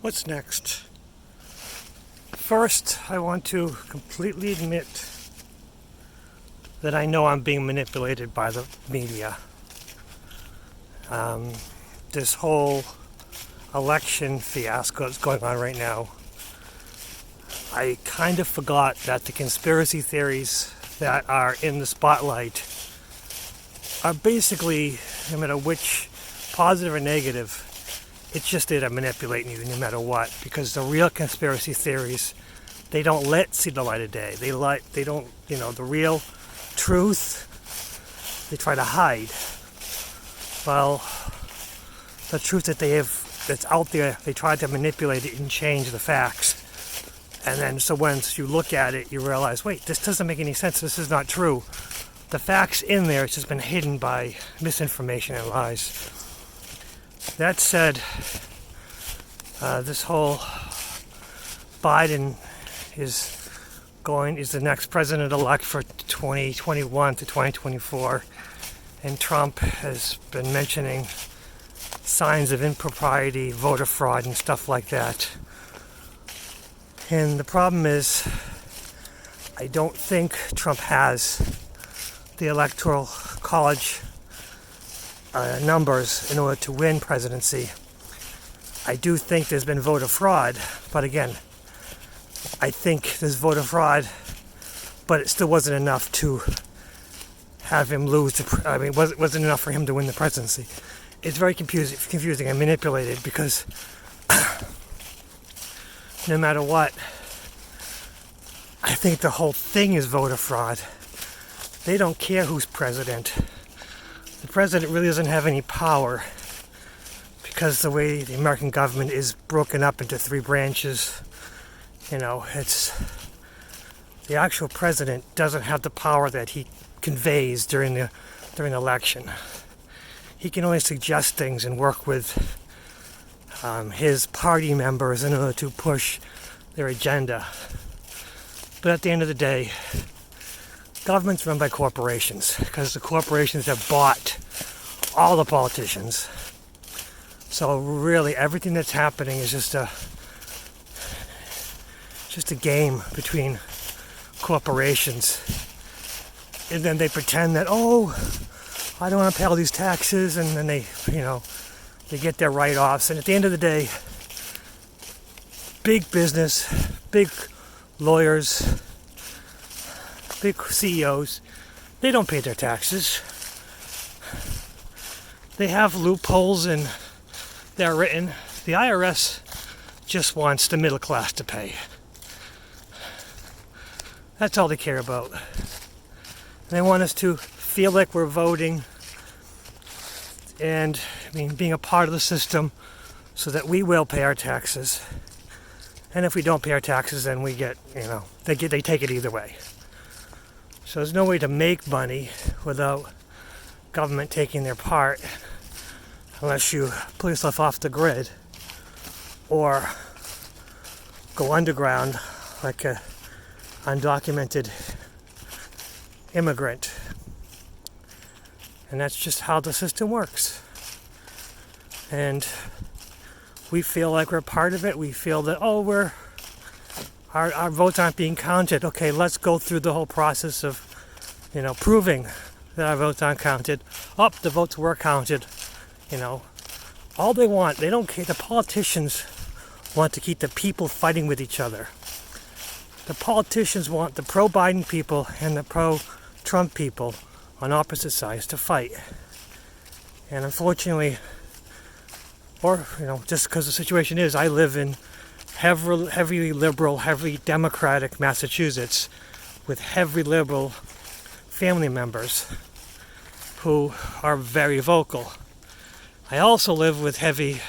What's next? First, I want to completely admit that I know I'm being manipulated by the media. This whole election fiasco that's going on right now, I kind of forgot that the conspiracy theories that are in the spotlight are basically, no matter which, positive or negative, it's just there to manipulate you no matter what. Because the real conspiracy theories, they don't see the light of day. They don't, the real truth, they try to hide. Well, the truth that's out there, they try to manipulate it and change the facts. And then, so once you look at it, you realize, wait, this doesn't make any sense. This is not true. The facts in there, it's just been hidden by misinformation and lies. That said, this whole Biden is the next president-elect for 2021 to 2024, and Trump has been mentioning signs of impropriety, voter fraud, and stuff like that. And the problem is, I don't think Trump has the electoral college numbers in order to win presidency. I do think there's been voter fraud, but again, I think there's voter fraud, but it still wasn't enough to have him lose. Wasn't enough for him to win the presidency. It's very confusing and manipulated because no matter what, I think the whole thing is voter fraud. They don't care who's president. The president really doesn't have any power because the way the American government is broken up into three branches, it's the actual president doesn't have the power that he conveys during the election. He can only suggest things and work with his party members in order to push their agenda. But at the end of the day, government's run by corporations because the corporations have bought all the politicians. So really, everything that's happening is just a game between corporations. And then they pretend that, I don't want to pay all these taxes, and then they get their write-offs. And at the end of the day, big business, big lawyers, big CEOs, they don't pay their taxes. They have loopholes and they're written. The IRS just wants the middle class to pay. That's all they care about. They want us to feel like we're voting and being a part of the system so that we will pay our taxes. And if we don't pay our taxes, then we get, they take it either way. So there's no way to make money without government taking their part unless you pull yourself off the grid or go underground like a undocumented immigrant. And that's just how the system works. And we feel like we're part of it. We feel that, our votes aren't being counted. Okay, let's go through the whole process of, proving that our votes aren't counted. The votes were counted. All they don't care. The politicians want to keep the people fighting with each other. The politicians want the pro-Biden people and the pro-Trump people on opposite sides to fight. And unfortunately, just because the situation is, I live in heavily liberal, heavily Democratic Massachusetts with heavily liberal family members who are very vocal. I also live with heavy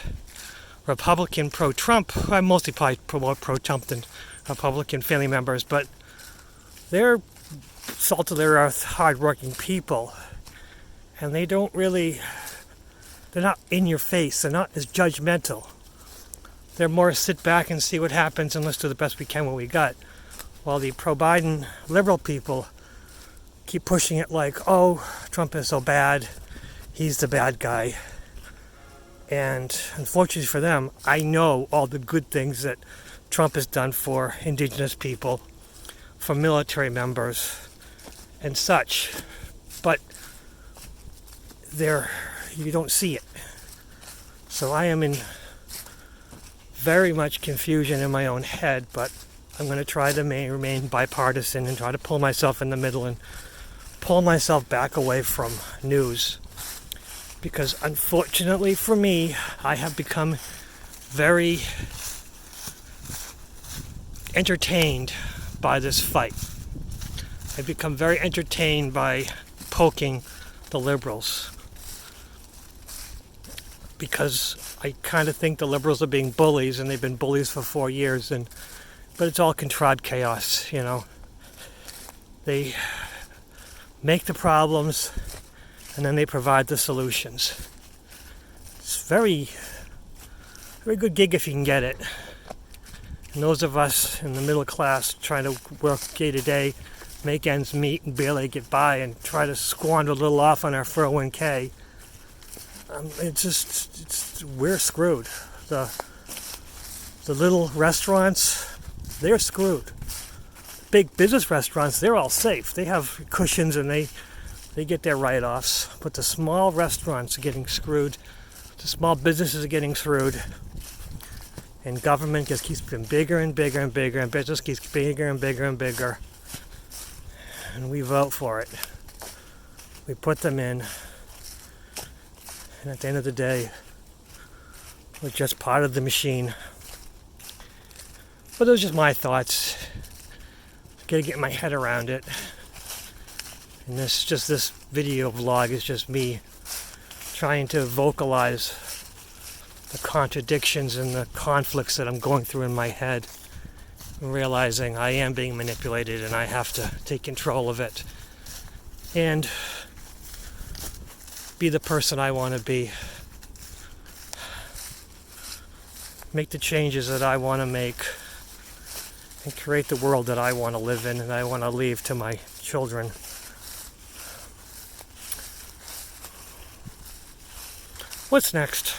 Republican pro-Trump. I'm mostly probably pro-Trump than Republican family members, but they're salt of the earth, hard-working people, and they're not in your face. They're not as judgmental. They're more sit back and see what happens and let's do the best we can what we got. While the pro-Biden liberal people keep pushing it like, Trump is so bad, he's the bad guy. And unfortunately for them, I know all the good things that Trump has done for indigenous people, for military members, and such. But you don't see it. So I am in very much confusion in my own head, but I'm going to try to remain bipartisan and try to pull myself in the middle and pull myself back away from news. Because unfortunately for me, I have become very entertained by this fight. I've become very entertained by poking the liberals. Because I kind of think the liberals are being bullies, and they've been bullies for 4 years, but it's all contrived chaos, you know. They make the problems, and then they provide the solutions. It's very, very good gig if you can get it. And those of us in the middle class trying to work day to day, make ends meet and barely get by, and try to squander a little off on our 401k, we're screwed. The little restaurants, they're screwed. Big business restaurants, they're all safe. They have cushions and they get their write-offs. But the small restaurants are getting screwed. The small businesses are getting screwed. And government just keeps getting bigger and bigger and bigger, and business keeps bigger and bigger and bigger. And we vote for it. We put them in. And at the end of the day, we're just part of the machine. But those are just my thoughts. Gotta get my head around it. And this video vlog is just me trying to vocalize the contradictions and the conflicts that I'm going through in my head, and realizing I am being manipulated and I have to take control of it and be the person I want to be. Make the changes that I want to make and create the world that I want to live in and I want to leave to my children. What's next?